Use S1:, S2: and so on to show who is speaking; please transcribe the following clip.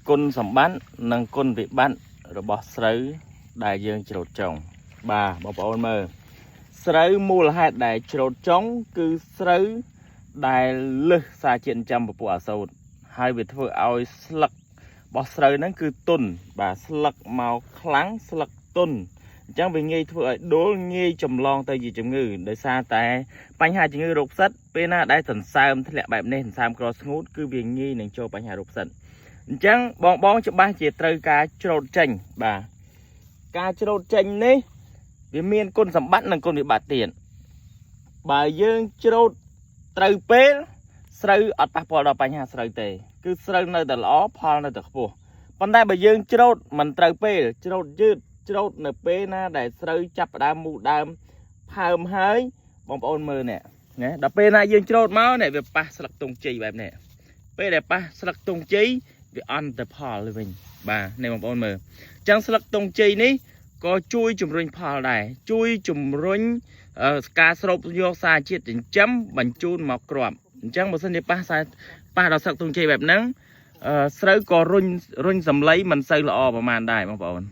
S1: គុណសម្បត្តិនិងគុណវិបត្តិរបស់ស្រូវដែលយើងច្រូតចុងបាទបងប្អូនមើលស្រូវមូលហេតុដែលច្រូតចុងគឺស្រូវដែលលើសសារជាតិចិញ្ចឹមពពួកអាសូតហើយវាធ្វើឲ្យស្លឹករបស់ស្រូវហ្នឹងគឺទុនបាទស្លឹកមកខ្លាំងស្លឹកទុនអញ្ចឹងវាងាយធ្វើឲ្យដួលងាយចម្លងទៅជាជំងឺដោយសារតែបញ្ហាជំងឺរោគផ្សិតពេលណាដែលសន្សើមធ្លាក់បែបនេះសន្សើមក្រស្ងួតគឺវាងាយនឹងចូលបញ្ហារោគផ្សិតអញ្ចឹងបងច្បាស់ជាត្រូវការច្រូតចេញបាទការច្រូតចេញនេះវាមានគុណសម្បត្តិនិងគុណវិបត្តិទៀតបើយើងច្រូតត្រូវពេលស្រូវអត់ប៉ះពាល់ដល់បញ្ហាស្រូវទេគឺស្រូវនៅតែល្អផលនៅតែខ្ពស់ប៉ុន្តែបើយើងច្រូតមិនត្រូវពេលច្រូតយឺតច្រូតនៅពេលណាដែលស្រូវចាប់ផ្ដើមមូលដើមផើមហើយបងប្អូនមើលនេះណាដល់ពេលណាយើងច្រូតមកនេះវាប៉ះស្លឹកទងជ័យបែបនេះពេលដែលប៉ះស្លឹកទងជ័យវាអន់ទៅផលទៅវិញបាទនេះបងប្អូនមើលអញ្ចឹងស្លឹកទងជ័យនេះក៏ជួយជំរុញផលដែរជួយជំរុញការស្រូបយកសារជាតិចិញ្ចឹមបញ្ជូនមកគ្រាប់អញ្ចឹងបើសិនជាប៉ះដល់ស្លឹកទងជ័យបែបហ្នឹងស្រូវក៏រុញសម្លៃមិនសូវល្អប្រហែលដែរបងប្អូន